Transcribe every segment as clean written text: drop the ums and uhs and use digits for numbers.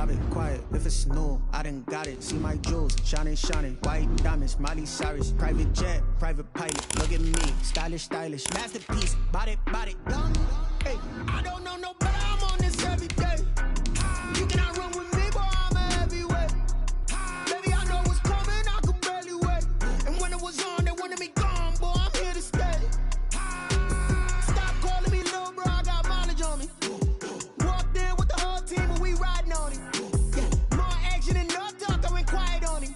Drop it quiet if it's new. I done got it. See my jewels, shining, shining. White diamonds, Miley Cyrus. Private jet, private pilot. Look at me, stylish, stylish. Masterpiece, body, body. Hey, I don't know no better. I'm on this every day. You cannot run with me, boy. I'm a heavyweight. Baby, I know what's coming. I could barely wait. And when it was on, they wanted me gone, boy. I'm here to stay. Stop calling me little bro. I got mileage on me. Walked in with the whole team, and we riding on him. Yeah, more action than no talk. I went quiet on him.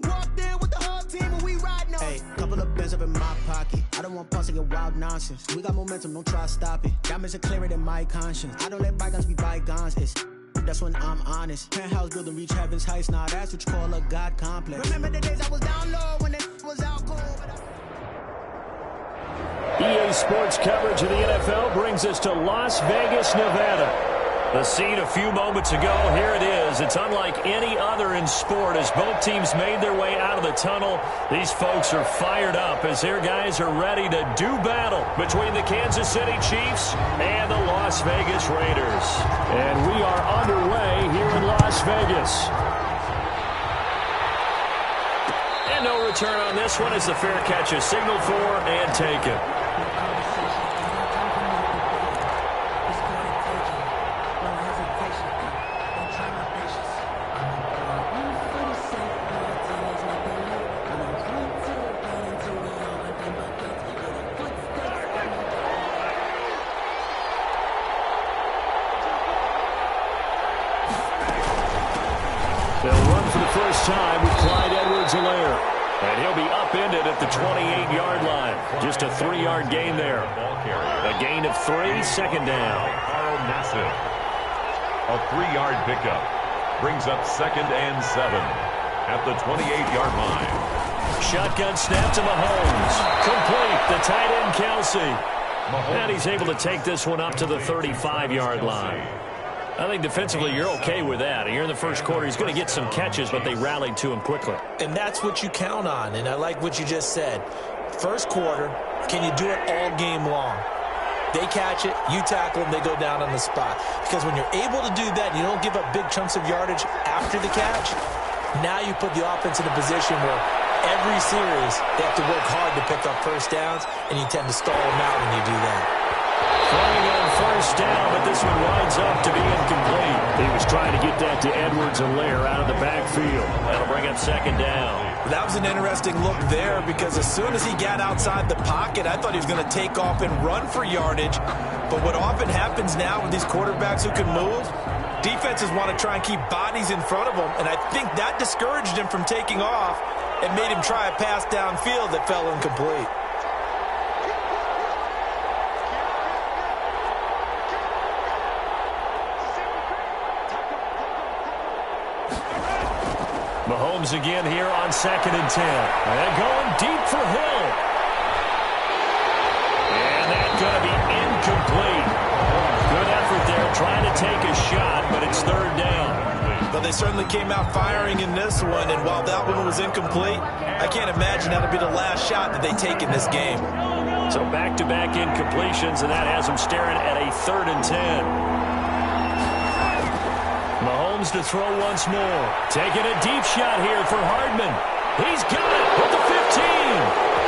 Walked in with the whole team, and we riding on him. Hey, couple of bands up in my pocket. I don't want pause to get wild nonsense. We got momentum, don't try to stop it. Diamonds are clearer than my conscience. I don't let bygones be bygones. That's when I'm honest. Penthouse building, reach heaven's heights. Now that's what you call a God complex. Remember the days I was down low when it was out cold. EA Sports coverage of the NFL brings us to Las Vegas, Nevada. The scene a few moments ago, here it is. It's unlike any other in sport as both teams made their way out of the tunnel. These folks are fired up as their guys are ready to do battle between the Kansas City Chiefs and the Las Vegas Raiders. And we are underway here in Las Vegas. And no return on this one as the fair catch is signaled for and taken. Time with Clyde Edwards-Helaire. And he'll be upended at the 28-yard line. Just a 3-yard gain there. A gain of 3, second down. A 3-yard pickup brings up 2nd and 7 at the 28-yard line. Shotgun snap to Mahomes. Complete. The tight end, Kelsey. And he's able to take this one up to the 35-yard line. I think defensively you're okay with that. Here in the first quarter, he's going to get some catches, but they rallied to him quickly. And that's what you count on, and I like what you just said. First quarter, can you do it all game long? They catch it, you tackle them, they go down on the spot. Because when you're able to do that, you don't give up big chunks of yardage after the catch, now you put the offense in a position where every series they have to work hard to pick up first downs, and you tend to stall them out when you do that. Throwing on first down, but this one winds up to be incomplete. He was trying to get that to Edwards-Helaire out of the backfield. That'll bring up second down. That was an interesting look there because as soon as he got outside the pocket, I thought he was going to take off and run for yardage. But what often happens now with these quarterbacks who can move, defenses want to try and keep bodies in front of them, and I think that discouraged him from taking off and made him try a pass downfield that fell incomplete. Mahomes again here on 2nd and 10. And going deep for Hill. And that's going to be incomplete. Good effort there trying to take a shot, but it's 3rd down. But they certainly came out firing in this one, and while that one was incomplete, I can't imagine that'll be the last shot that they take in this game. So back-to-back incompletions, and that has them staring at a 3rd and 10. Mahomes to throw once more. Taking a deep shot here for Hardman. He's got it at the 15.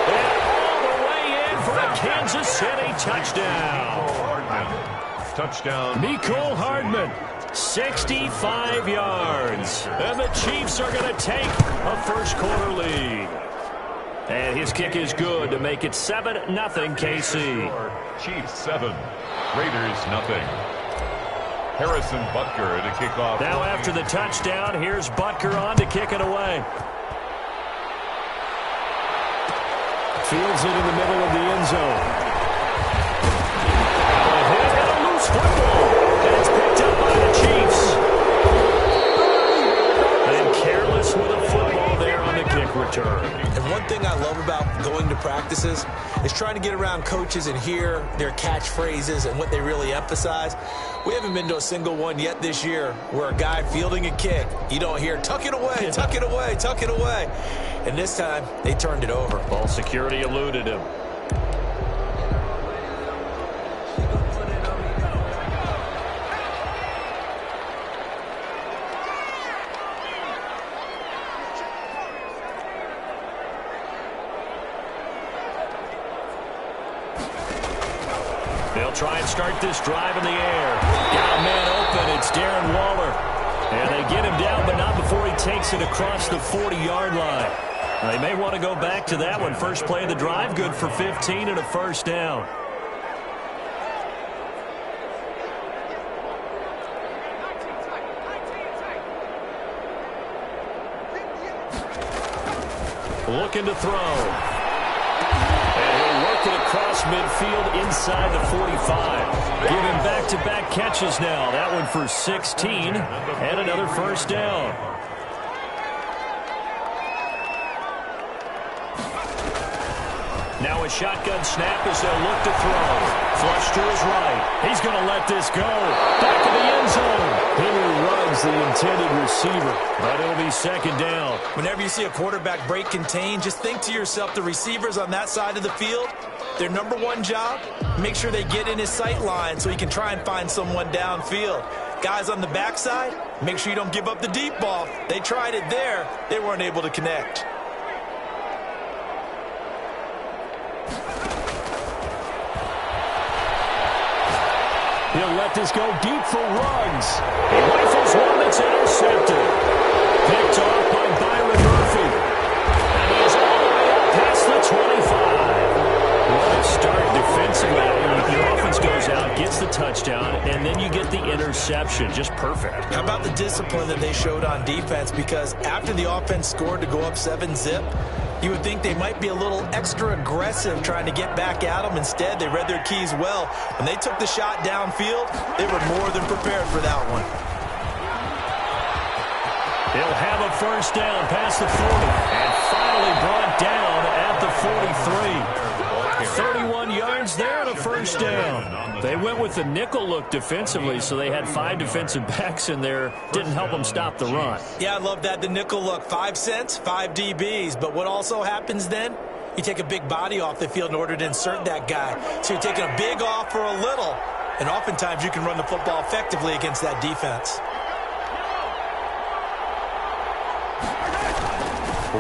And all the way in for a Kansas City touchdown. Touchdown. Mecole Hardman, 65 yards. And the Chiefs are going to take a first quarter lead. And his kick is good to make it 7-0 KC. Chiefs 7, Raiders 0. Harrison Butker to kick off. Now after the touchdown, here's Butker on to kick it away. Fields it in the middle of the end zone. A hit and a loose football. And it's picked up by the Chiefs. And careless with a football there on the kick return. And one thing I love about going to practices is trying to get around coaches and hear their catchphrases and what they really emphasize. We haven't been to a single one yet this year where a guy fielding a kick, you don't hear, tuck it away, tuck it away, tuck it away. And this time, they turned it over. Ball security eluded him. try and start this drive in the air. Got a man open. It's Darren Waller. And they get him down, but not before he takes it across the 40-yard line. They may want to go back to that one. First play of the drive, good for 15 and a first down. Looking to throw. And he'll work it across midfield inside the 45. Give him back-to-back catches now. That one for 16 and another first down. Now a shotgun snap as they'll look to throw. Flush to his right. He's going to let this go. Back of the end zone. Henry Ruggs, the intended receiver, but it'll be second down. Whenever you see a quarterback break contain, just think to yourself, the receivers on that side of the field, their number one job, make sure they get in his sight line so he can try and find someone downfield. Guys on the backside, make sure you don't give up the deep ball. They tried it there. They weren't able to connect. He'll let this go deep for Ruggs. He rifles one that's intercepted. Picked off by Byron Murphy. And he is all the way up past the 25. What a start defensively. Your offense goes out, gets the touchdown, and then you get the interception. Just perfect. How about the discipline that they showed on defense? Because after the offense scored to go up 7-zip, you would think they might be a little extra aggressive trying to get back at them. Instead, they read their keys well. When they took the shot downfield, they were more than prepared for that one. They'll have a first down past the 40 and finally brought down at the 43. 31 yards there and a first down. They went with the nickel look defensively, so they had 5 defensive backs in there. Didn't help them stop the run. Yeah, I love that, the nickel look. 5 cents, 5 DBs. But what also happens then? You take a big body off the field in order to insert that guy. So you're taking a big off for a little. And oftentimes you can run the football effectively against that defense.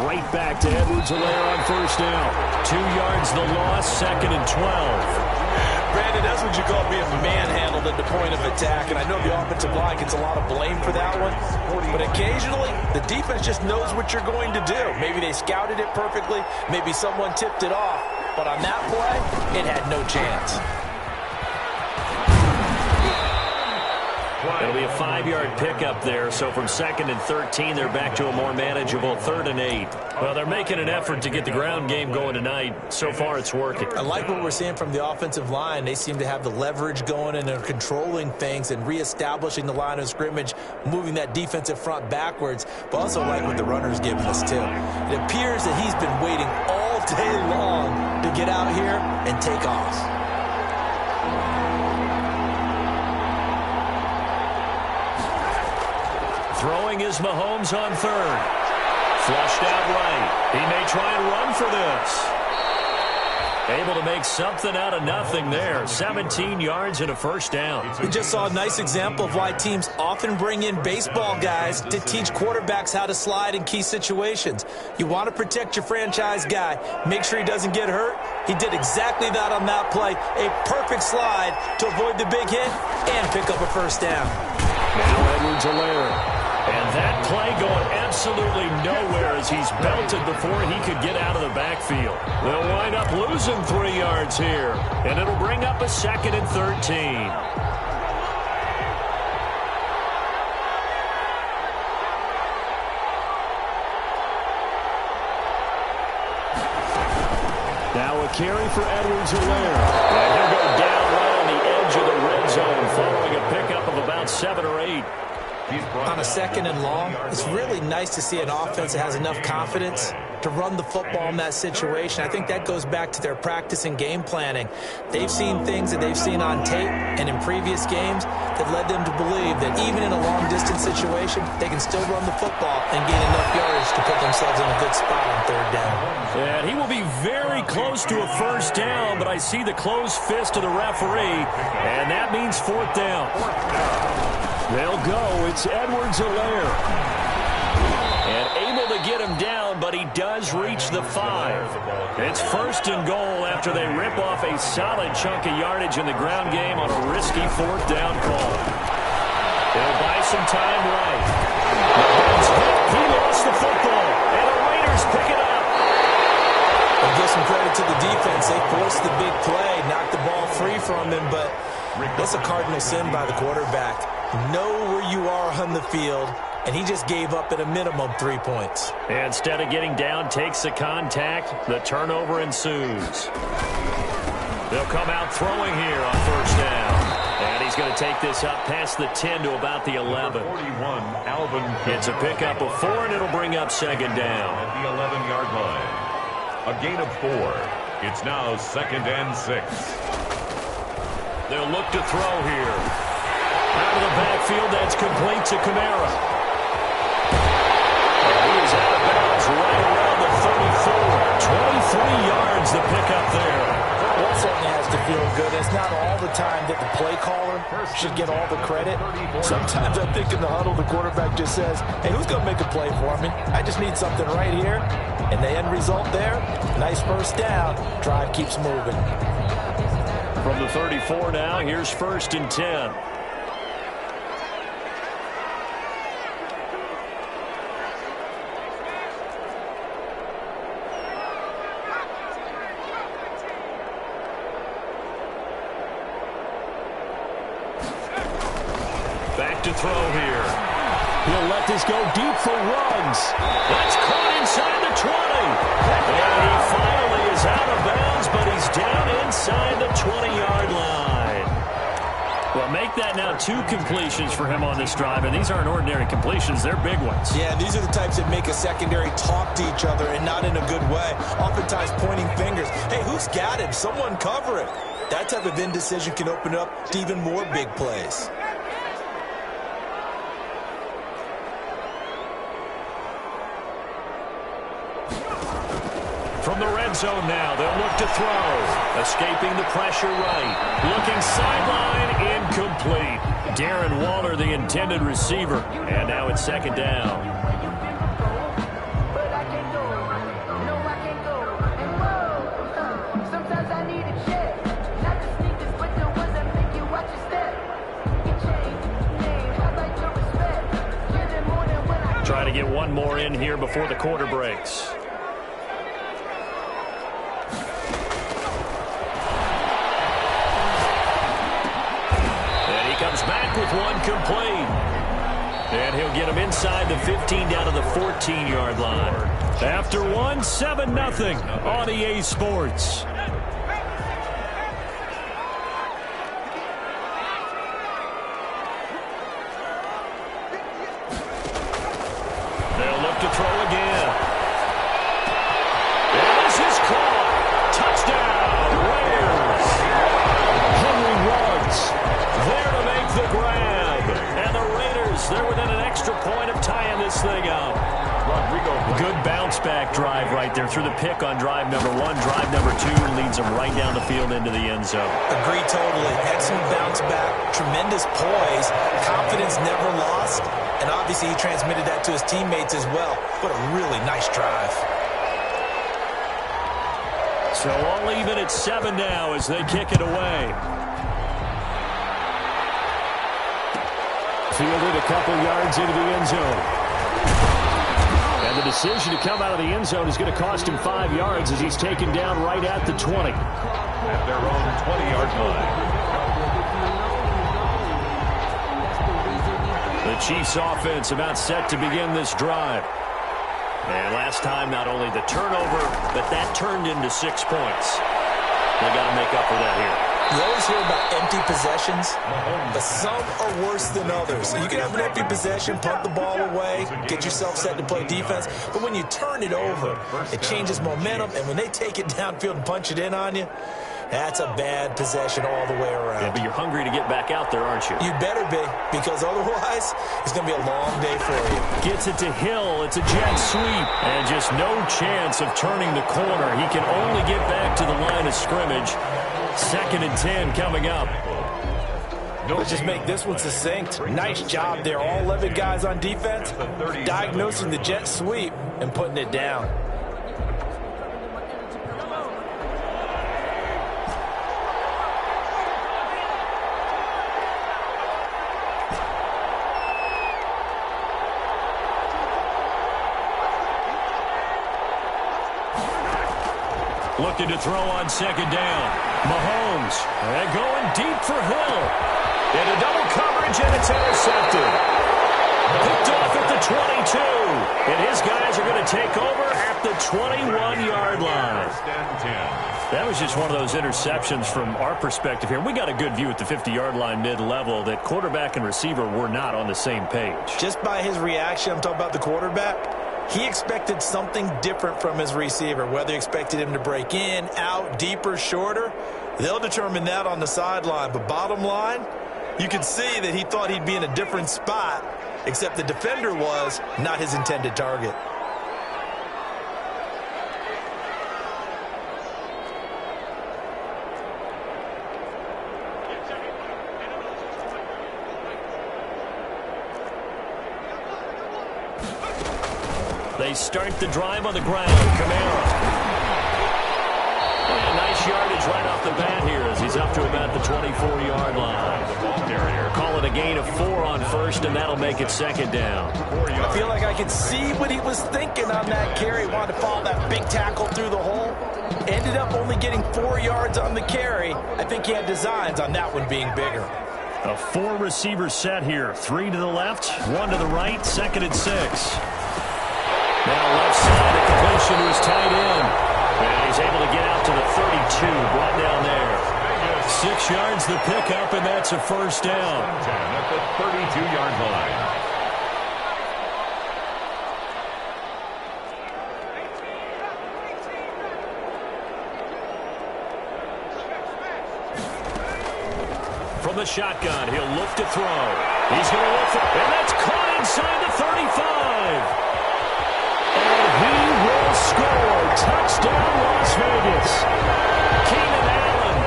Right back to Edwards-Helaire on first down. 2 yards the loss, second and 12. Brandon, that's what you call being manhandled at the point of attack. And I know the offensive line gets a lot of blame for that one. But occasionally, the defense just knows what you're going to do. Maybe they scouted it perfectly. Maybe someone tipped it off. But on that play, it had no chance. It'll be a 5-yard pickup there, so from second and 13, they're back to a more manageable 3rd and 8. Well, they're making an effort to get the ground game going tonight. So far, it's working. I like what we're seeing from the offensive line. They seem to have the leverage going, and they're controlling things and reestablishing the line of scrimmage, moving that defensive front backwards, but also like what the runner's giving us, too. It appears that he's been waiting all day long to get out here and take off. Throwing is Mahomes on 3rd. Flushed out right. He may try and run for this. Able to make something out of nothing there. 17 yards and a first down. We just saw a nice example of why teams often bring in baseball guys to teach quarterbacks how to slide in key situations. You want to protect your franchise guy. Make sure he doesn't get hurt. He did exactly that on that play. A perfect slide to avoid the big hit and pick up a first down. Now Edwards-Helaire. And that play going absolutely nowhere as he's belted before he could get out of the backfield. They'll wind up losing 3 yards here, and it'll bring up a 2nd and 13. Now a carry for Edwards-Helaire. And he'll go down right on the edge of the red zone following a pickup of about 7 or 8. On a 2nd and long, it's really nice to see an offense that has enough confidence to run the football in that situation. I think that goes back to their practice and game planning. They've seen things that they've seen on tape and in previous games that led them to believe that even in a long-distance situation, they can still run the football and gain enough yardage to put themselves in a good spot on 3rd down. And he will be very close to a first down, but I see the closed fist of the referee, and that means 4th down. They'll go. It's Edwards-Helaire. And able to to get him down, but he does reach the 5. It's 1st and goal after they rip off a solid chunk of yardage in the ground game on a risky 4th down call. They'll buy some time right. He lost the football, and the Raiders pick it up. And give some credit to the defense. They forced the big play, knocked the ball free from him, but that's a cardinal sin by the quarterback. Know where you are on the field, and he just gave up at a minimum 3 points. Instead of getting down, takes the contact. The turnover ensues. They'll come out throwing here on 1st down. And he's going to take this up past the 10 to about the 11. 41, Alvin. It's a pickup of 4, and it'll bring up 2nd down. At the 11-yard line. A gain of 4. It's now 2nd and 6. They'll look to throw here. Out of the backfield, that's complete to Kamara. He is out of bounds right around the 34. 23 yards the pickup there. That certainly has to feel good. It's not all the time that the play caller should get all the credit. Sometimes I think in the huddle, the quarterback just says, hey, who's going to make a play for me? I just need something right here. And the end result there, nice 1st down. Drive keeps moving. From the 34 now, here's 1st and 10. Back to throw here. He'll let this go deep for Ruggs. That's caught inside the 20. And he finally is out of bounds, but he's down inside the 20-yard line. Well, make that now 2 completions for him on this drive, and these aren't ordinary completions. They're big ones. Yeah, these are the types that make a secondary talk to each other and not in a good way. Oftentimes pointing fingers. Hey, who's got him? Someone cover it. That type of indecision can open up to even more big plays. From the red zone now, they'll look to throw. Escaping the pressure right. Looking sideline, incomplete. Darren Waller, the intended receiver. And now it's 2nd down. Try to get one more in here before the quarter breaks. Back with one complete. And he'll get him inside the 15 down to the 14-yard line. After one, 7-0 on EA Sports. They'll look to throw again. And this is caught. Touchdown, Raiders. Henry Ruggs there to make the grab. And the Raiders, they're within an extra point of tying this thing up. Good bounce-back drive right there through the pick on drive number 1. Drive number 2 leads them right down the field into the end zone. Agree totally. Excellent bounce-back. Tremendous poise. Confidence never lost. And obviously he transmitted that to his teammates as well. What a really nice drive. So all even at 7 now as they kick it away. Fielded a couple yards into the end zone. And the decision to come out of the end zone is going to cost him 5 yards as he's taken down right at the 20. At their own 20-yard line. The Chiefs offense about set to begin this drive. And last time, not only the turnover, but that turned into 6 points. They got to make up for that here. You always hear about empty possessions, but some are worse than others. You can have an empty possession, punt the ball away, get yourself set to play defense, but when you turn it over, it changes momentum, and when they take it downfield and punch it in on you, that's a bad possession all the way around. Yeah, but you're hungry to get back out there, aren't you? You better be, because otherwise, it's going to be a long day for you. Gets it to Hill. It's a jet sweep. And just no chance of turning the corner. He can only get back to the line of scrimmage. 2nd and 10 coming up. Let's just make this one succinct. Nice job there. All 11 guys on defense, diagnosing the jet sweep and putting it down. Looking to throw on second down. Mahomes. And going deep for Hill. Into double coverage, and it's intercepted. Picked off at the 22. And his guys are going to take over at the 21-yard line. That was just one of those interceptions from our perspective here. We got a good view at the 50-yard line mid-level that quarterback and receiver were not on the same page. Just by his reaction, I'm talking about the quarterback, he expected something different from his receiver, whether he expected him to break in, out, deeper, shorter. They'll determine that on the sideline. But bottom line, you can see that he thought he'd be in a different spot, except the defender was not his intended target. They start the drive on the ground. Kamara. And nice yardage right off the bat here as he's up to about the 24-yard line. Call it a gain of 4 on first, and that'll make it second down. I feel like I could see what he was thinking on that carry. He wanted to follow that big tackle through the hole. Ended up only getting 4 yards on the carry. I think he had designs on that one being bigger. A 4-receiver set here. 3 to the left, 1 to the right, 2nd and 6. Now left side, a completion to his tight end. And he's able to get out to the 32, brought down there. 6 yards the pickup, and that's a first down. At the 32-yard line. From the shotgun, he'll look to throw. He's going to look for, and that's caught inside the 35. And he will score. Touchdown, Las Vegas. Keenan Allen,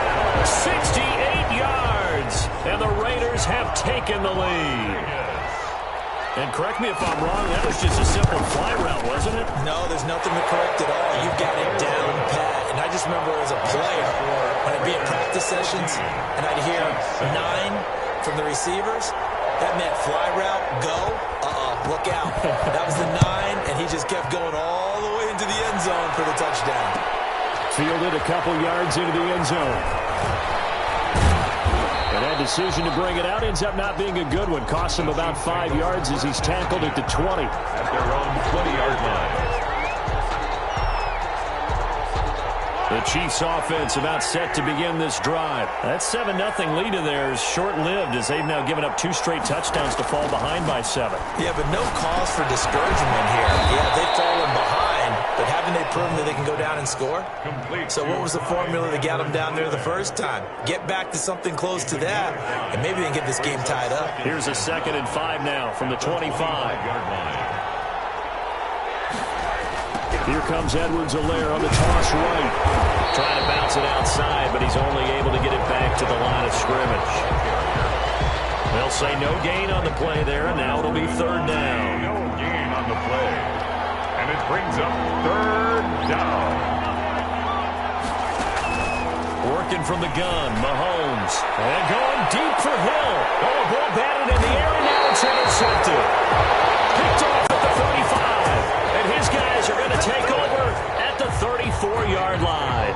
68 yards. And the Raiders have taken the lead. And correct me if I'm wrong, that was just a simple fly route, wasn't it? No, there's nothing to correct at all. You've got it down pat. And I just remember as a player, when I'd be at practice sessions, and I'd hear 9 from the receivers, that meant fly route, go, look out. That was the 9, and he just kept going all the way into the end zone for the touchdown. Fielded a couple yards into the end zone. And that decision to bring it out ends up not being a good one. Costs him about 5 yards as he's tackled at the 20. At their own 20-yard line. The Chiefs offense about set to begin this drive. That 7-0 lead of theirs short-lived as they've now given up 2 straight touchdowns to fall behind by 7. Yeah, but no cause for discouragement here. Yeah, they've fallen behind, but haven't they proven that they can go down and score? So what was the formula that got them down there the first time? Get back to something close to that, and maybe they can get this game tied up. Here's a 2nd and 5 now from the 25-yard line. Here comes Edwards-Helaire on the toss right. Trying to bounce it outside, but he's only able to get it back to the line of scrimmage. They'll say no gain on the play there, and now it'll be 3rd down. No gain on the play. And it brings up 3rd down. Working from the gun, Mahomes. And going deep for Hill. Oh, ball batted in the air, and now it's intercepted. Picked off at the 35. And his guys are going to take over at the 34-yard line.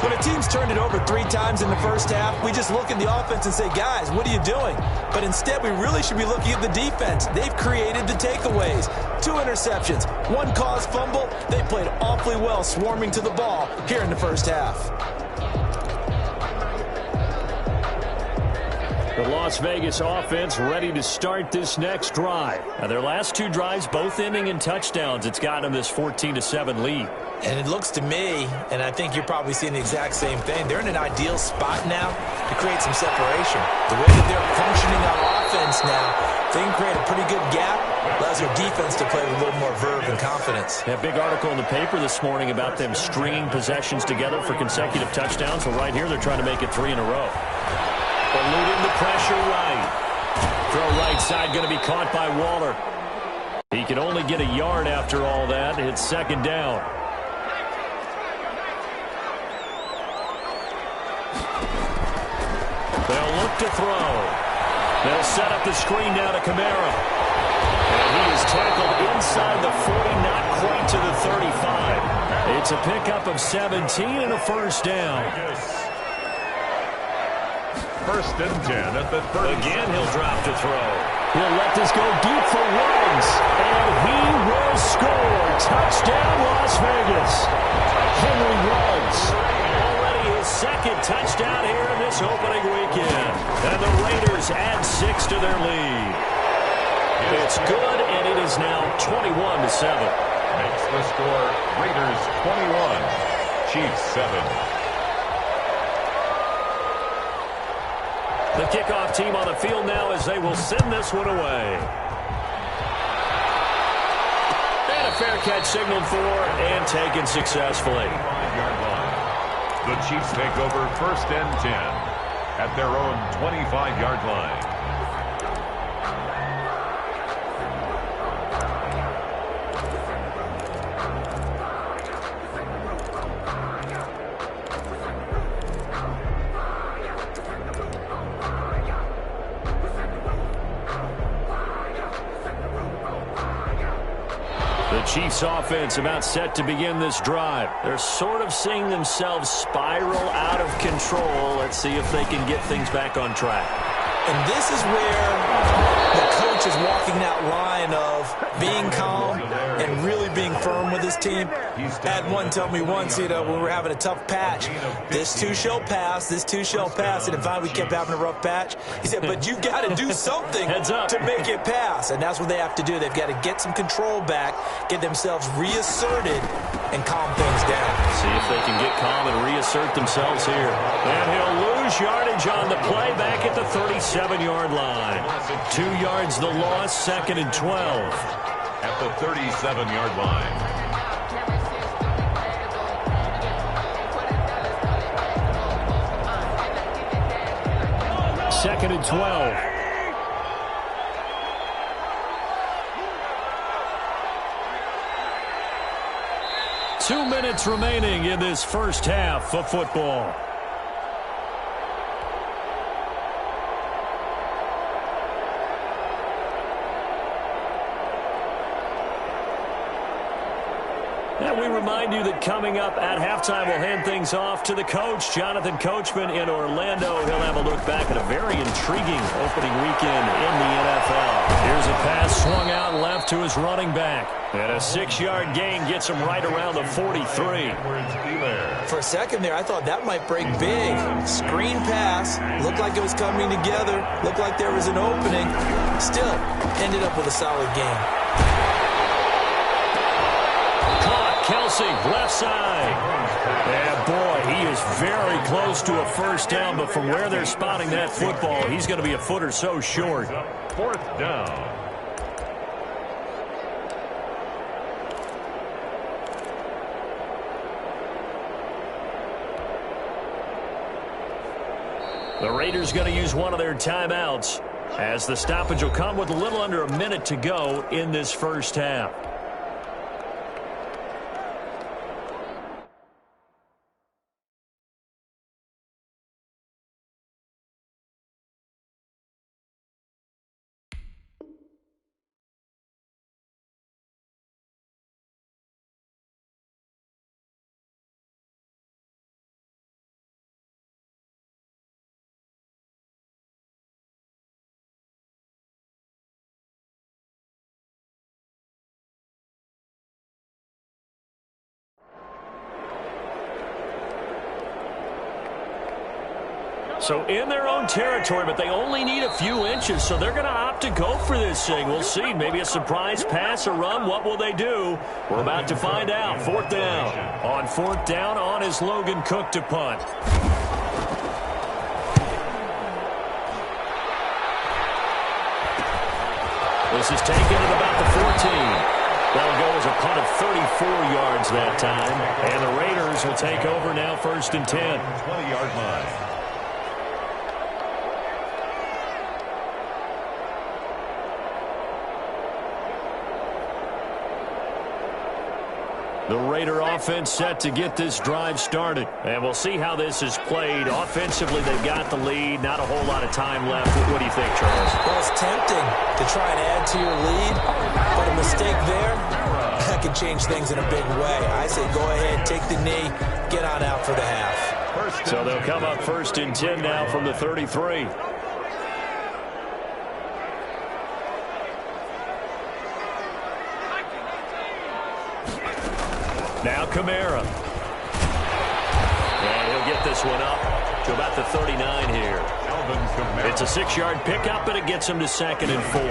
When a team's turned it over 3 times in the first half, we just look at the offense and say, guys, what are you doing? But instead, we really should be looking at the defense. They've created the takeaways. 2 interceptions, 1 caused fumble. They played awfully well swarming to the ball here in the first half. The Las Vegas offense ready to start this next drive. Now, their last 2 drives, both ending in touchdowns. It's gotten them this 14-7 lead. And it looks to me, and I think you're probably seeing the exact same thing, they're in an ideal spot now to create some separation. The way that they're functioning on offense now, they can create a pretty good gap, allows their defense to play with a little more verve and confidence. A big article in the paper this morning about them stringing possessions together for consecutive touchdowns. Well, right here, they're trying to make it 3 in a row. Eluding the pressure right. Throw right side going to be caught by Waller. He can only get a yard after all that. It's second down. They'll look to throw. They'll set up the screen down to Kamara. And he is tackled inside the 40, not quite to the 35. It's a pickup of 17 and a first down. First and 10 at the 30. Again, he'll drop to throw. He'll let this go deep for Ruggs. And he will score. Touchdown, Las Vegas. Henry Ruggs. Already his second touchdown here in this opening weekend. And the Raiders add 6 to their lead. It's good, and it is now 21-7. Makes the score Raiders 21, Chiefs 7. The kickoff team on the field now as they will send this one away. And a fair catch signaled for and taken successfully. 5-yard line. The Chiefs take over first and 10 at their own 25-yard line. Chiefs offense about set to begin this drive. They're sort of seeing themselves spiral out of control. Let's see if they can get things back on track. And this is where the coach is walking that line of being calm and really being firm with his team. Had one tell me once, when we were having a tough patch, this too shall pass, this too shall pass. And finally we kept having a rough patch. He said, but you've got to do something to make it pass. And that's what they have to do. They've got to get some control back, get themselves reasserted, and calm things down. See if they can get calm and reassert themselves here. And he'll lose yardage on the play back at the 37-yard line. 2 yards the loss, second and 12. At the 37-yard line. Second and 12. Two minutes remaining in this first half of football. And we remind you that coming up at halftime, we'll hand things off to the coach, Jonathan Coachman in Orlando. He'll have a look back at a very intriguing opening weekend in the NFL. Here's a pass swung out left to his running back. And a 6-yard gain gets him right around the 43. For a second there, I thought that might break big. Screen pass. Looked like it was coming together. Looked like there was an opening. Still, ended up with a solid game. Kelsey, left side. And boy, he is very close to a first down, but from where they're spotting that football, he's going to be a foot or so short. Fourth down. The Raiders going to use one of their timeouts as the stoppage will come with a little under a minute to go in this first half. So in their own territory, but they only need a few inches, so they're going to opt to go for this thing. We'll see. Maybe a surprise pass or run. What will they do? We're about to find out. Fourth down. On fourth down, on is Logan Cook to punt. This is taken at about the 14. That'll go as a punt of 34 yards that time. And the Raiders will take over now first and 10. 20-yard line. The Raider offense set to get this drive started. And we'll see how this is played. Offensively, they've got the lead. Not a whole lot of time left. What do you think, Charles? Well, it's tempting to try and add to your lead, but a mistake there, that could change things in a big way. I say go ahead, take the knee, get on out for the half. So they'll come up 1st and 10 now from the 33. Now Kamara. And he'll get this one up to about the 39 here. It's a 6-yard pickup, and it gets him to 2nd and 4.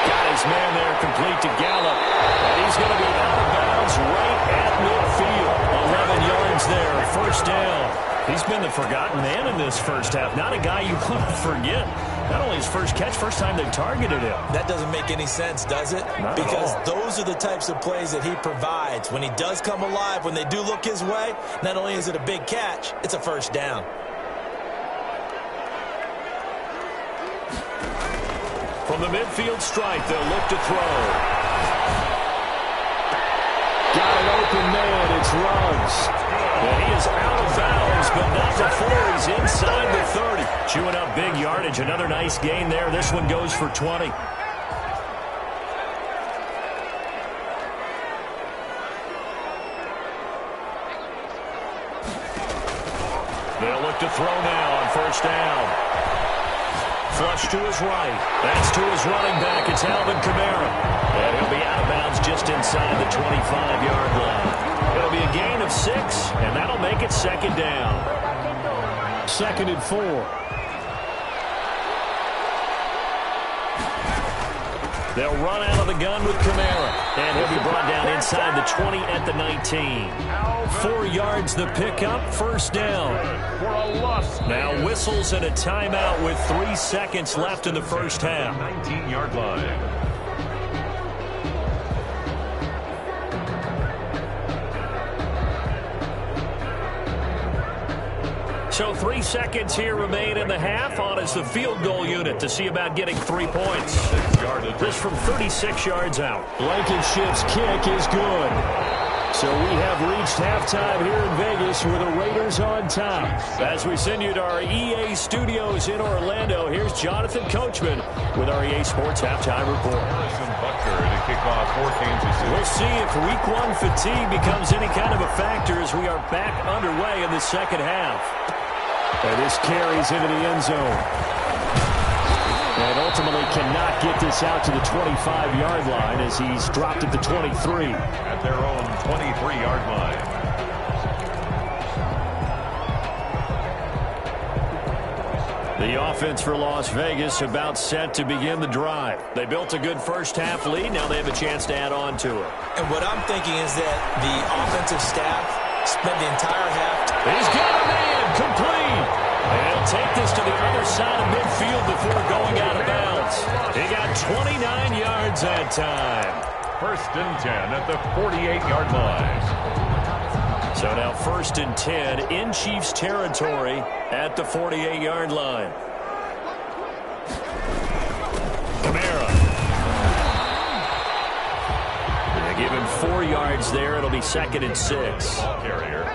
Got his man there complete to Gallup. And he's going to be out of bounds right at midfield. 11 yards there, 1st down. He's been the forgotten man in this first half. Not a guy you want to forget. Not only his first catch, first time they targeted him. That doesn't make any sense, does it? Because those are the types of plays that he provides. When he does come alive, when they do look his way, not only is it a big catch, it's a 1st down. From the midfield stripe, they'll look to throw. Got an open man. It's Ruggs. And he is out of bounds, but not before he's inside the 30. Chewing up big yardage. Another nice gain there. This one goes for 20. They'll look to throw now on 1st down. Flush to his right. That's to his running back. It's Alvin Kamara. And he'll be out of bounds just inside the 25-yard line. It'll be a gain of 6, and that'll make it 2nd down. 2nd and 4. They'll run out of the gun with Kamara. And he'll be brought down inside the 20 at the 19. 4 yards the pickup, 1st down. Now whistles and a timeout with 3 seconds left in the first half. 19-yard line. So 3 seconds here remain in the half. On is the field goal unit to see about getting 3 points. This from 36 yards out. Blankenship's kick is good. So we have reached halftime here in Vegas with the Raiders on top. As we send you to our EA studios in Orlando, here's Jonathan Coachman with our EA Sports Halftime Report. To kick off for Kansas City. We'll see if week 1 fatigue becomes any kind of a factor as we are back underway in the second half. And this carries into the end zone. And ultimately cannot get this out to the 25-yard line as he's dropped at the 23. At their own 23-yard line. The offense for Las Vegas about set to begin the drive. They built a good first half lead. Now they have a chance to add on to it. And what I'm thinking is that the offensive staff spent the entire half. He's got a man complete. And he'll take this to the other side of midfield before going out of bounds. He got 29 yards that time. 1st and 10 at the 48-yard line. So now 1st and 10 in Chiefs territory at the 48-yard line. Kamara. They give him 4 yards there. It'll be 2nd and 6. Carrier.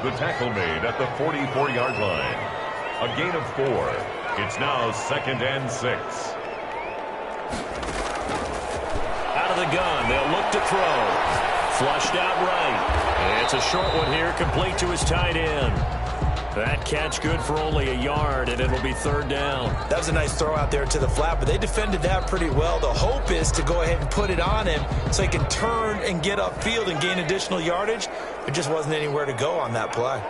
The tackle made at the 44-yard line. A gain of 4. It's now 2nd and 6. Out of the gun. They'll look to throw. Flushed out right. And it's a short one here, complete to his tight end. That catch good for only a yard, and it'll be 3rd down. That was a nice throw out there to the flat, but they defended that pretty well. The hope is to go ahead and put it on him so he can turn and get upfield and gain additional yardage. There just wasn't anywhere to go on that play.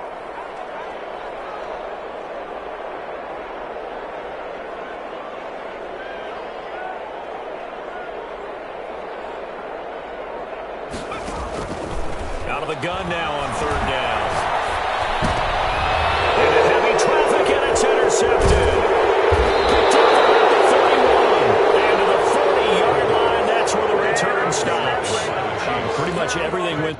Out of the gun now on 3rd down. Into heavy traffic, and it's intercepted. Picked up at the 31. And to the 40-yard line, that's where the return stops. Pretty much everything went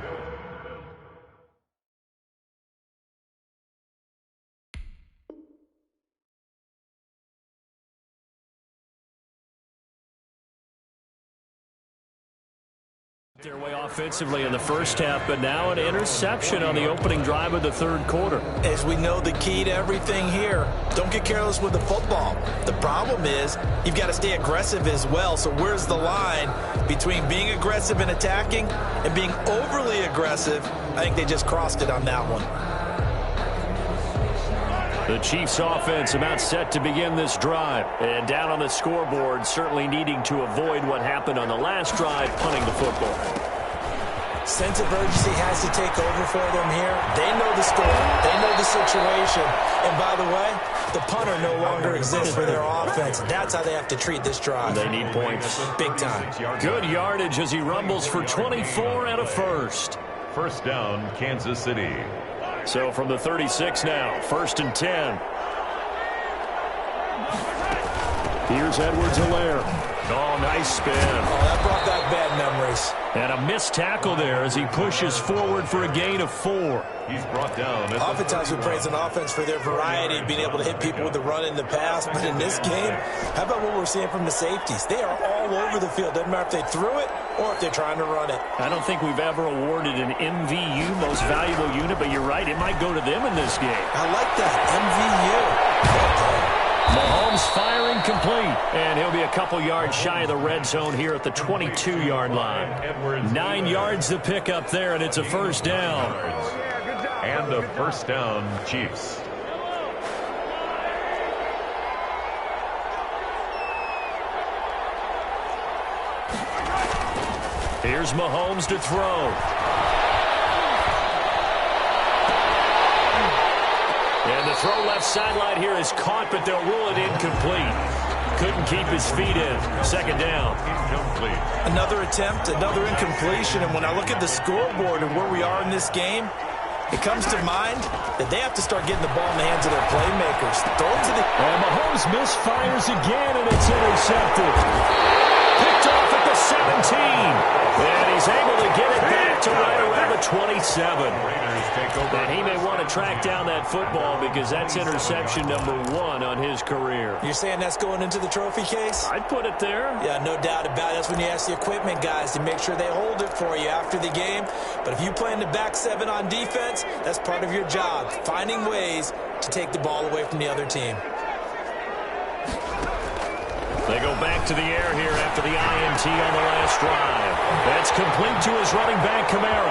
Their way offensively in the first half, but now an interception on the opening drive of the third quarter. As we know, the key to everything here, don't get careless with the football. The problem is you've got to stay aggressive as well. So where's the line between being aggressive and attacking and being overly aggressive? I think they just crossed it on that one. The Chiefs offense about set to begin this drive. And down on the scoreboard, certainly needing to avoid what happened on the last drive, punting the football. Sense of urgency has to take over for them here. They know the score. They know the situation. And by the way, the punter no longer exists for their offense. That's how they have to treat this drive. They need points. Big time. Good yardage as he rumbles for 24 and a first. First down, Kansas City. So from the 36 now, 1st and 10. Here's Edwards-Helaire. Oh, nice spin. Oh, that brought back bad memories. And a missed tackle there as he pushes forward for a gain of 4. He's brought down. Oftentimes we praise an offense for their variety of being able to hit people with the run in the pass. But in this game, how about what we're seeing from the safeties? They are all over the field. Doesn't matter if they threw it or if they're trying to run it. I don't think we've ever awarded an MVU, most valuable unit, but you're right, it might go to them in this game. I like that, MVU. Mahomes firing complete, and he'll be a couple yards shy of the red zone here at the 22-yard line. 9 yards to pick up there, and it's a first down. And a first down, Chiefs. Here's Mahomes to throw. And the throw left sideline here is caught, but they'll rule it incomplete. Couldn't keep his feet in. Second down. Incomplete. Another attempt, another incompletion. And when I look at the scoreboard and where we are in this game, it comes to mind that they have to start getting the ball in the hands of their playmakers. Throw it to the... And Mahomes misfires again, and it's intercepted. Picked off at the 17. And he's able to get it back to right around the 27. And he may want to track down that football because that's interception number 1 on his career. You're saying that's going into the trophy case? I'd put it there. Yeah, no doubt about it. That's when you ask the equipment guys to make sure they hold it for you after the game. But if you play in the back 7 on defense, that's part of your job, finding ways to take the ball away from the other team. They go back to the air here after the INT on the last drive. That's complete to his running back, Kamara.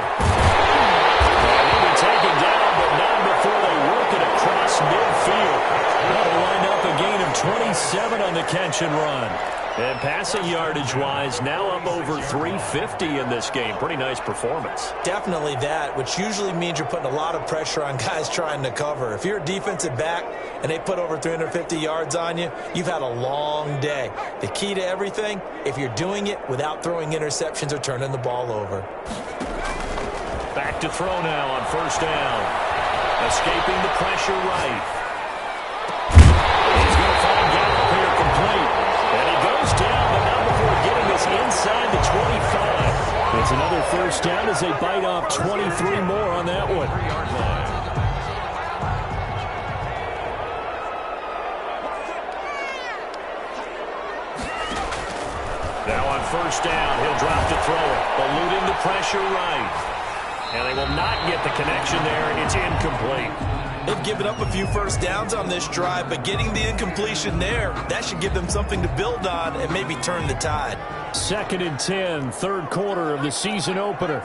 And he'll be taken down, but not before they work it across midfield. That'll wind up a gain of 27 on the catch and run. And passing yardage-wise, now up over 350 in this game. Pretty nice performance. Definitely that, which usually means you're putting a lot of pressure on guys trying to cover. If you're a defensive back and they put over 350 yards on you, you've had a long day. The key to everything, if you're doing it without throwing interceptions or turning the ball over. Back to throw now on first down. Escaping the pressure right. He's going to find Gallup here complete. And he goes down, but not before getting us inside the 25. It's another first down as they bite off 23 more on that one. Now on first down, he'll drop to throw it. Eluding the pressure right. And they will not get the connection there. It's incomplete. They've given up a few first downs on this drive, but getting the incompletion there, that should give them something to build on and maybe turn the tide. 2nd and 10, third quarter of the season opener.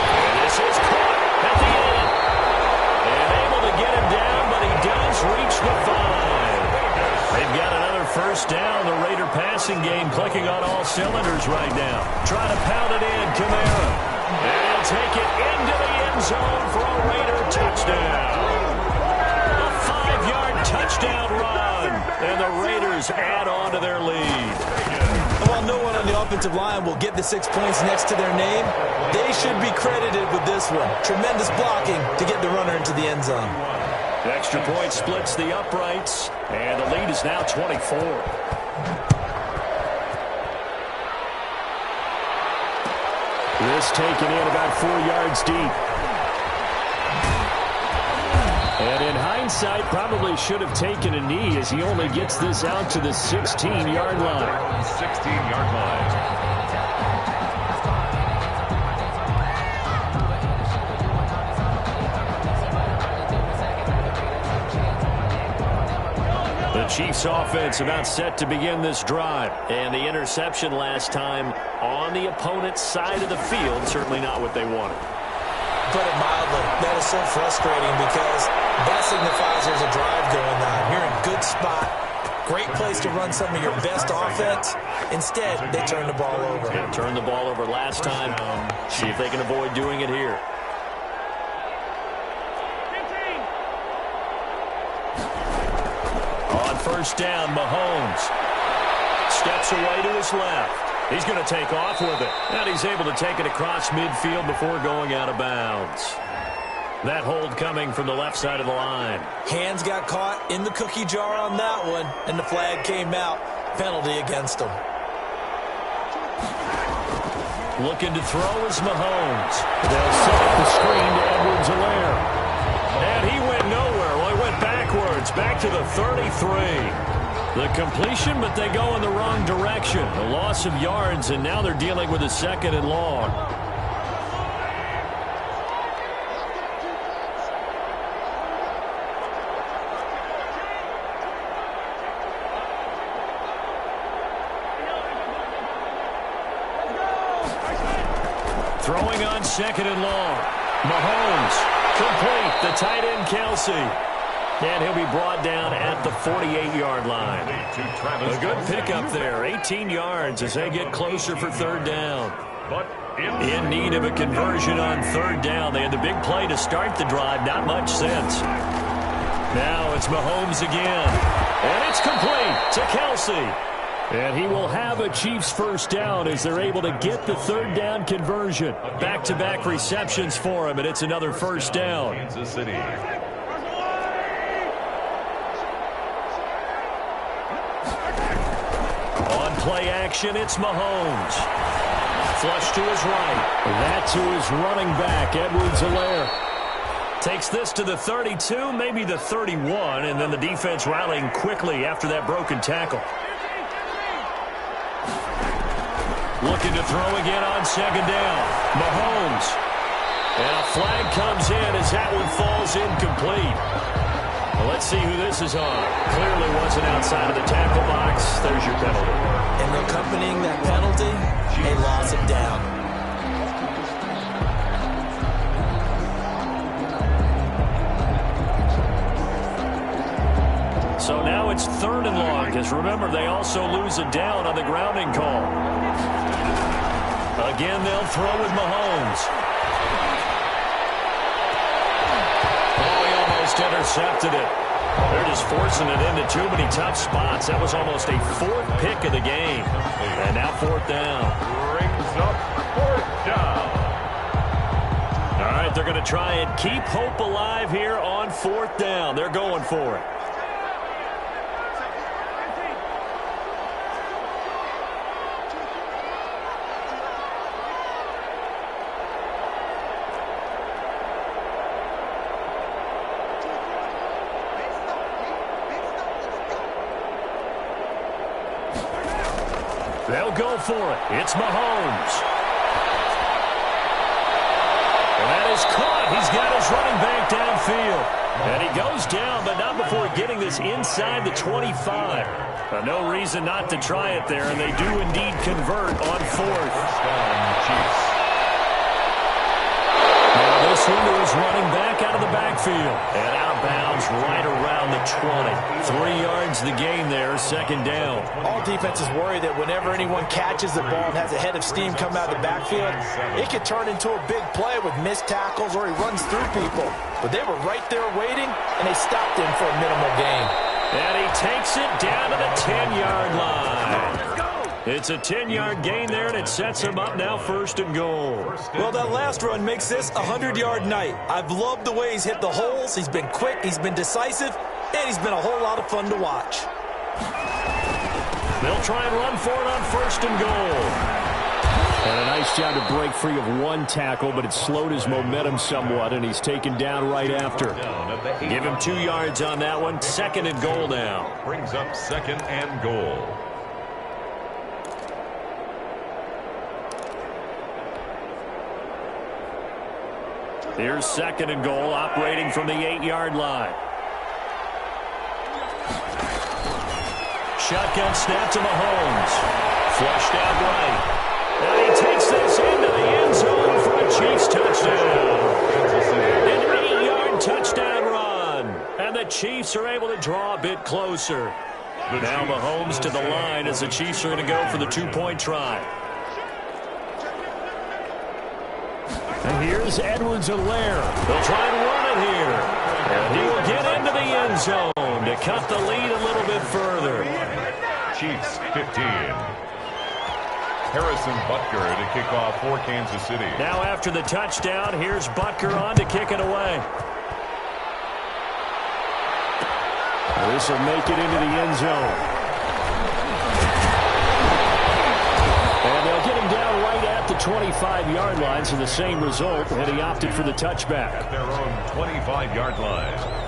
And this is caught at the end. And able to get him down, but he does reach the 5. They've got another first down. The Raider passing game clicking on all cylinders right now. Trying to pound it in, Kamara. And he'll take it into the end zone for a Raider touchdown. A 5-yard touchdown run. And the Raiders add on to their lead. While no one on the offensive line will get the 6 points next to their name, they should be credited with this one. Tremendous blocking to get the runner into the end zone. The extra point splits the uprights, and the lead is now 24. This taken in about 4 yards deep. And in hindsight, hindsight, probably should have taken a knee as he only gets this out to the 16-yard line. 16-yard line. The Chiefs offense about set to begin this drive. And the interception last time on the opponent's side of the field, certainly not what they wanted. Put it mildly, that is so frustrating because that signifies there's a drive going on. You're in a good spot, great place to run some of your best offense. Instead, they turn the ball over. They turned the ball over last time. See if they can avoid doing it here. On first down, Mahomes steps away to his left. He's going to take off with it. And he's able to take it across midfield before going out of bounds. That hold coming from the left side of the line. Hands got caught in the cookie jar on that one, and the flag came out. Penalty against him. Looking to throw is Mahomes. They'll set up the screen to Edwards-Helaire. And he went nowhere. Well, he went backwards, back to the 33. The completion, but they go in the wrong direction. A loss of yards, and now they're dealing with a second and long. Throwing on second and long. Mahomes, complete. The tight end, Kelsey. And he'll be brought down at the 48-yard line. A good pickup there, 18 yards as they get closer for third down. In need of a conversion on third down. They had the big play to start the drive, not much sense. Now it's Mahomes again. And it's complete to Kelsey. And he will have a Chiefs first down as they're able to get the third down conversion. Back-to-back receptions for him, and it's another first down. Kansas City. Play action, it's Mahomes. Flush to his right. That's who is running back, Edwards-Helaire. Takes this to the 32, maybe the 31, and then the defense rallying quickly after that broken tackle. Looking to throw again on second down. Mahomes. And a flag comes in as that one falls incomplete. Well, let's see who this is on. Clearly wasn't outside of the tackle box. There's your penalty. And accompanying that penalty, a loss of down. So now it's third and long, because remember, they also lose a down on the grounding call. Again, they'll throw with Mahomes. Oh, he almost intercepted it. They're just forcing it into too many tough spots. That was almost a fourth pick of the game. And now fourth down. Brings up fourth down. All right, they're going to try and keep hope alive here on fourth down. They're going for it. They'll go for it. It's Mahomes. And that is caught. He's got his running back downfield. And he goes down, but not before getting this inside the 25. No reason not to try it there, and they do indeed convert on fourth. Now this one to his running back out of the backfield. And out of bounds right around the 20. 3 yards the gain there, second down. All defenses worry that whenever anyone catches the ball and has a head of steam come out of the backfield, it could turn into a big play with missed tackles or he runs through people. But they were right there waiting, and they stopped him for a minimal gain. And he takes it down to the 10-yard line. It's a 10-yard gain there, and it sets him up now first and goal. Well, that last run makes this a 100-yard night. I've loved the way he's hit the holes. He's been quick, he's been decisive, and he's been a whole lot of fun to watch. They'll try and run for it on first and goal. And a nice job to break free of one tackle, but it slowed his momentum somewhat, and he's taken down right after. Give him 2 yards on that one. 2nd and goal now. Brings up 2nd and goal. Here's 2nd and goal, operating from the 8-yard line. Shotgun snap to Mahomes. Flushed out right. And he takes this into the end zone for a Chiefs touchdown. An 8-yard touchdown run. And the Chiefs are able to draw a bit closer. Now Mahomes to the line as the Chiefs are going to go for the 2-point try. And here's Edwards-Helaire. They'll try and run it here. And he will get into the end zone to cut the lead a little bit further. Chiefs 15. Harrison Butker to kick off for Kansas City. Now after the touchdown, here's Butker on to kick it away. This will make it into the end zone. And they'll get him down right at the 25-yard line, so the same result, and he opted for the touchback. At their own 25-yard line.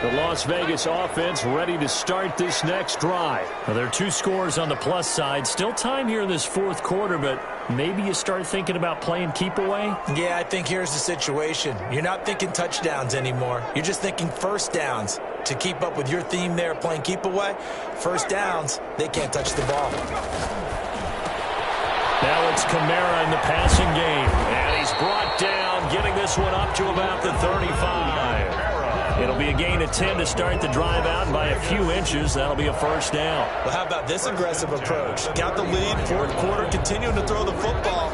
The Las Vegas offense ready to start this next drive. Now, there are 2 scores on the plus side. Still time here in this 4th quarter, but maybe you start thinking about playing keep away? Yeah, I think here's the situation. You're not thinking touchdowns anymore. You're just thinking first downs. To keep up with your theme there, playing keep away, first downs, they can't touch the ball. Now it's Kamara in the passing game. And he's brought down, getting this one up to about the 35. It'll be a gain of 10 to start the drive out, and by a few inches, that'll be a first down. Well, how about this aggressive approach? Got the lead, 4th quarter, continuing to throw the football.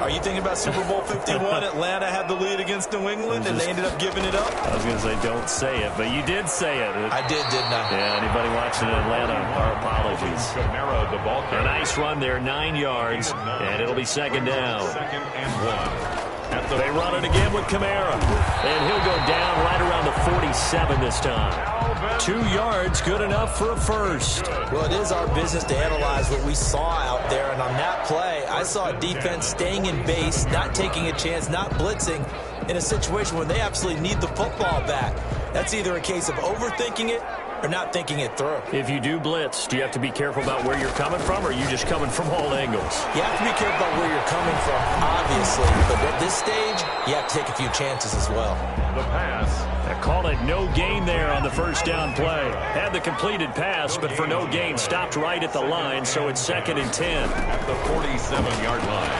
Are you thinking about Super Bowl 51? Atlanta had the lead against New England, and they ended up giving it up? I was going to say, don't say it, but you did say it. I did, didn't I? Yeah, anybody watching in Atlanta, our apologies. Kamara, the ball carrier. A nice run there, 9 yards, and it'll be 2nd down. 2nd and 1. They run it again with Kamara, and he'll go down right around the 47 this time. 2 yards, good enough for a first. Well, it is our business to analyze what we saw out there, and on that play, I saw a defense staying in base, not taking a chance, not blitzing, in a situation where they absolutely need the football back. That's either a case of overthinking it or not thinking it through. If you do blitz, do you have to be careful about where you're coming from, or are you just coming from all angles? You have to be careful about where you're coming from, obviously, but at this stage, you have to take a few chances as well. The pass. They call it no gain there on the first down play. Had the completed pass, but for no gain, stopped right at the line, so it's 2nd and 10. At the 47-yard line.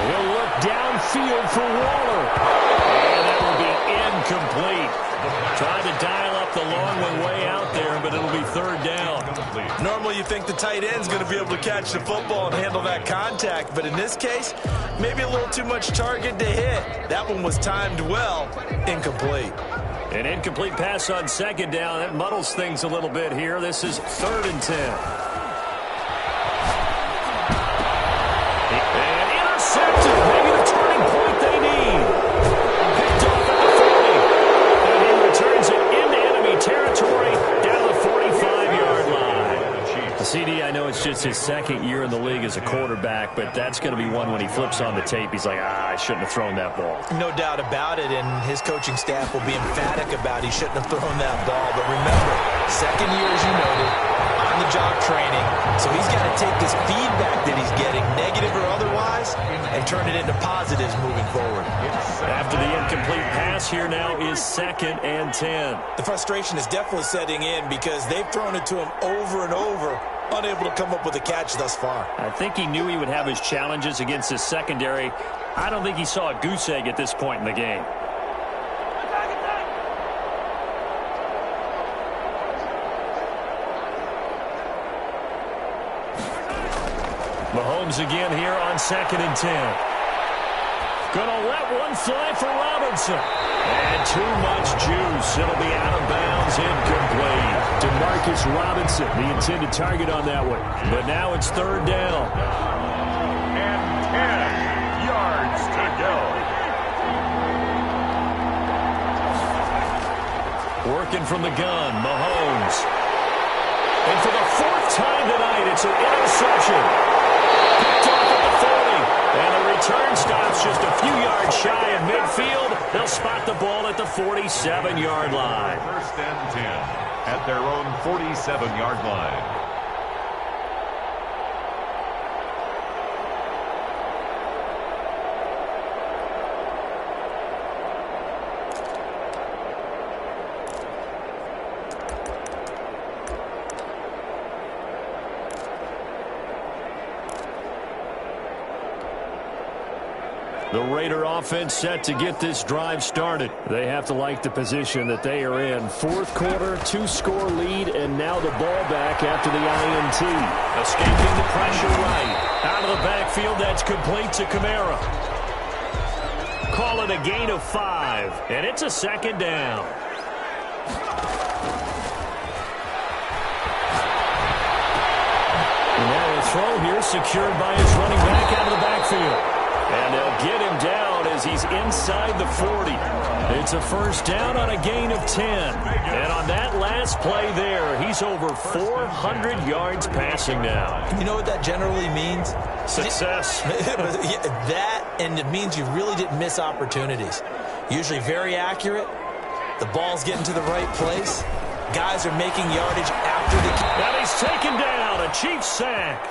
He'll look downfield for Waller. And that will be incomplete. Tried to dial up the long one way out there, but it'll be 3rd down. Normally you think the tight end's going to be able to catch the football and handle that contact, but in this case, maybe a little too much target to hit. That one was timed well, incomplete. An incomplete pass on 2nd down. That muddles things a little bit here. This is 3rd and 10. And intercepted. Maybe the turning point they need. Picked off at the 40. And he returns it into enemy territory down to the 45-yard line. The CD, I know it's just his 2nd year in the league as a quarterback, but that's going to be one when he flips on the tape. He's like, I shouldn't have thrown that ball. No doubt about it, and his coaching staff will be emphatic about he shouldn't have thrown that ball. But remember, 2nd year, as you noted, on-the-job training, so he's got to take this feedback that he's getting, negative or otherwise, and turn it into positives moving forward. After the incomplete pass, here now is 2nd and 10. The frustration is definitely setting in because they've thrown it to him over and over, unable to come up with a catch thus far. I think he knew he would have his challenges against his secondary. I don't think he saw a goose egg at this point in the game. Mahomes again here on 2nd and 10. Gonna let one fly for Robinson. And too much juice. It'll be out of bounds, incomplete. DeMarcus Robinson, the intended target on that one. But now it's 3rd down. And 10 yards to go. working from the gun. Mahomes. And for the fourth time tonight, it's an interception. Picked off at the 40. And the return stops just a few yards shy of midfield. They'll spot the ball at the 47-yard line. First and 10 at their own 47-yard line. The Raider offense set to get this drive started. They have to like the position that they are in. Fourth quarter, 2-score lead, and now the ball back after the INT. Escaping the pressure right. Out of the backfield, that's complete to Kamara. Call it a gain of 5, and it's a second down. And now a throw here secured by his running back out of the backfield. And they'll get him down as he's inside the 40. It's a first down on a gain of 10. And on that last play there, he's over 400 yards passing now. You know what that generally means? Success. That, and it means you really didn't miss opportunities. Usually very accurate. The ball's getting to the right place. Guys are making yardage after the kick. Now he's taken down, a Chiefs sack.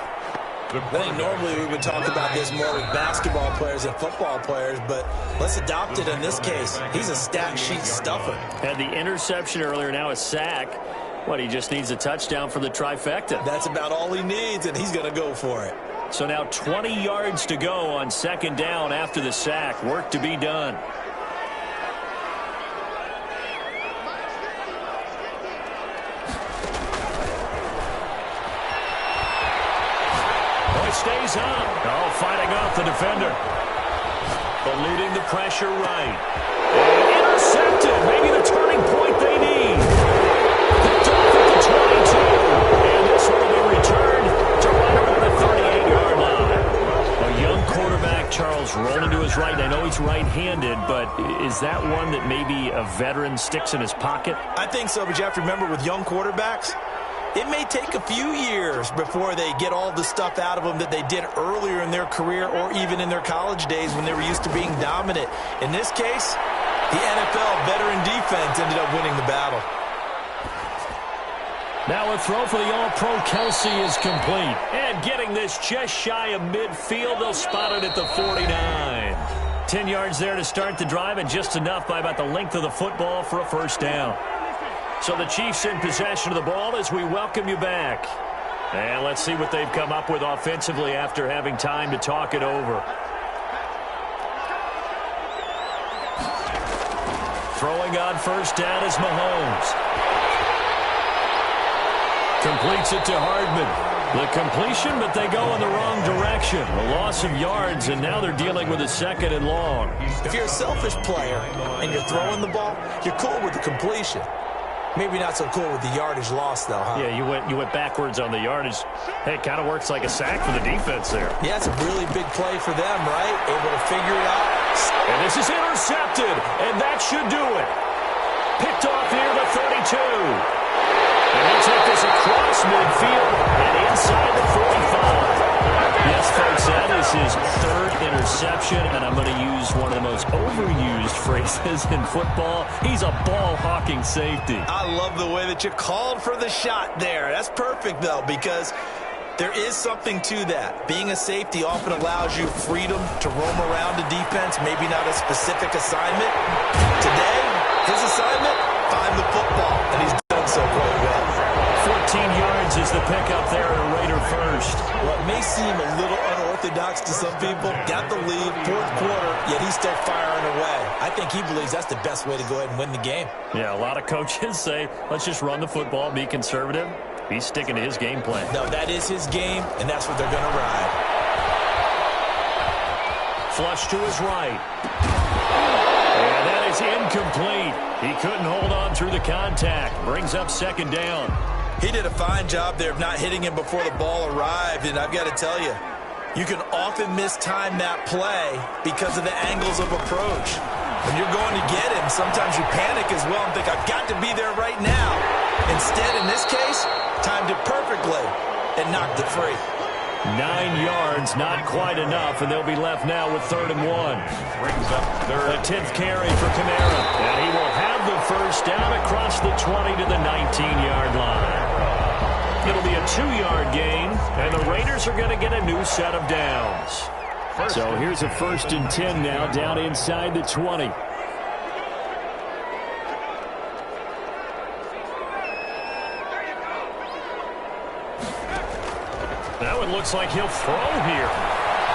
I think normally we would talk about this more with basketball players and football players, but let's adopt it in this case. He's a stat sheet stuffer. Had the interception earlier, now a sack. What, he just needs a touchdown for the trifecta. That's about all he needs, and he's going to go for it. So now 20 yards to go on second down after the sack. Work to be done. Stays on. Oh, fighting off the defender. Eluding the pressure right. And intercepted. Maybe the turning point they need. Picked off at the 22. And this one will be returned to right around the 38-yard line. A young quarterback, Charles, rolling to his right. I know he's right-handed, but is that one that maybe a veteran sticks in his pocket? I think so, but you have to remember with young quarterbacks, it may take a few years before they get all the stuff out of them that they did earlier in their career or even in their college days when they were used to being dominant. In this case, the NFL veteran defense ended up winning the battle. Now a throw for the All-Pro Kelsey is complete. And getting this just shy of midfield, they'll spot it at the 49. 10 yards there to start the drive, and just enough by about the length of the football for a first down. So the Chiefs in possession of the ball as we welcome you back. And let's see what they've come up with offensively after having time to talk it over. Throwing on first down is Mahomes. Completes it to Hardman. The completion, but they go in the wrong direction. A loss of yards, and now they're dealing with a second and long. If you're a selfish player and you're throwing the ball, you're cool with the completion. Maybe not so cool with the yardage loss, though, huh? Yeah, you went backwards on the yardage. Hey, it kind of works like a sack for the defense there. Yeah, it's a really big play for them, right? Able to figure it out. And this is intercepted, and that should do it. Picked off near the 32. And he'll take this across midfield and inside the 45. Yes, folks, that is his third interception, and I'm going to use one of the most overused phrases in football. He's a ball-hawking safety. I love the way that you called for the shot there. That's perfect, though, because there is something to that. Being a safety often allows you freedom to roam around a defense, maybe not a specific assignment. Today, his assignment, find the football, and he's done so quite well. 14 yards is the pickup there at a Raider first. What may seem a little unorthodox to some people, got the lead, fourth quarter, yet he's still firing away. I think he believes that's the best way to go ahead and win the game. Yeah, a lot of coaches say, let's just run the football, be conservative. He's sticking to his game plan. No, that is his game, and that's what they're going to ride. Flush to his right. And that is incomplete. He couldn't hold on through the contact. Brings up second down. He did a fine job there of not hitting him before the ball arrived, and I've got to tell you, you can often mistime that play because of the angles of approach. When you're going to get him, and sometimes you panic as well and think, I've got to be there right now. Instead, in this case, timed it perfectly and knocked it free. 9 yards, not quite enough, and they'll be left now with 3rd and 1. Brings up third. The 10th carry for Kamara, and he will have the first down across the 20 to the 19-yard line. It'll be a 2-yard gain, and the Raiders are going to get a new set of downs. So here's a 1st and 10 now, down inside the 20. That one looks like he'll throw here.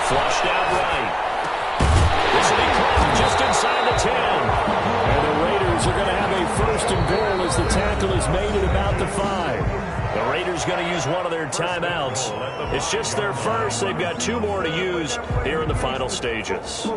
Flushed out right. This will be caught just inside the 10. And the Raiders are going to have a 1st and goal as the tackle is made at about the 5. The Raiders going to use one of their timeouts. It's just their first. They've got 2 more to use here in the final stages.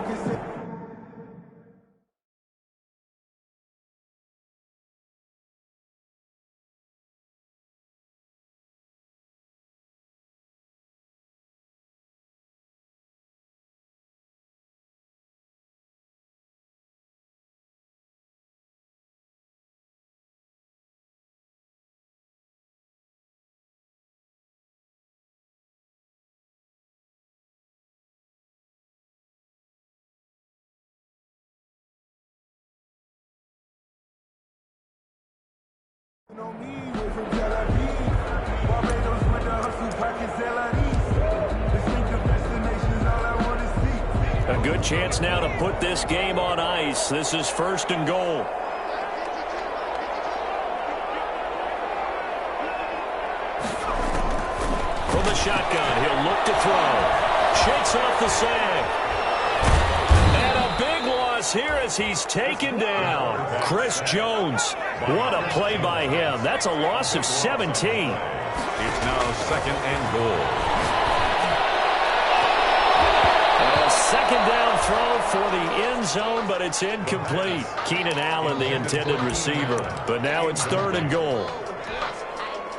A good chance now to put this game on ice. This is 1st and goal. From the shotgun, he'll look to throw. Shakes off the sag. And a big loss here as he's taken down. Chris Jones. What a play by him. That's a loss of 17. It's now 2nd and goal. Second down throw for the end zone, but it's incomplete. Keenan Allen, the intended receiver. But now it's 3rd and goal.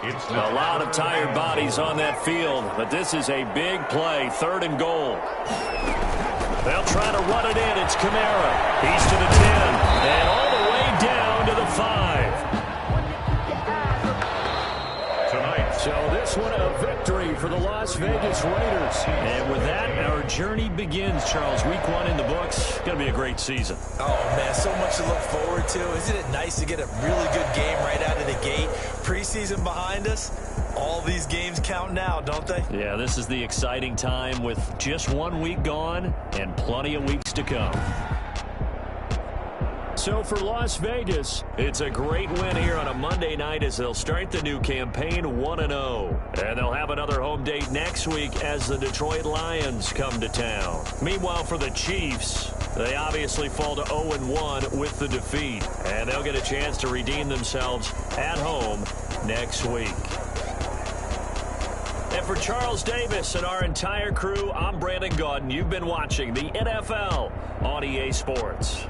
It's a lot of tired bodies on that field, but this is a big play. 3rd and goal. They'll try to run it in. It's Kamara. He's to the 10, and all the way down to the 5. So this one a victory for the Las Vegas Raiders. And with that, our journey begins, Charles. Week 1 in the books. Going to be a great season. Oh, man, so much to look forward to. Isn't it nice to get a really good game right out of the gate? Preseason behind us. All these games count now, don't they? Yeah, this is the exciting time with just 1 week gone and plenty of weeks to come. So for Las Vegas, it's a great win here on a Monday night as they'll start the new campaign 1-0. And they'll have another home date next week as the Detroit Lions come to town. Meanwhile, for the Chiefs, they obviously fall to 0-1 with the defeat. And they'll get a chance to redeem themselves at home next week. And for Charles Davis and our entire crew, I'm Brandon Gaudin. You've been watching the NFL on EA Sports.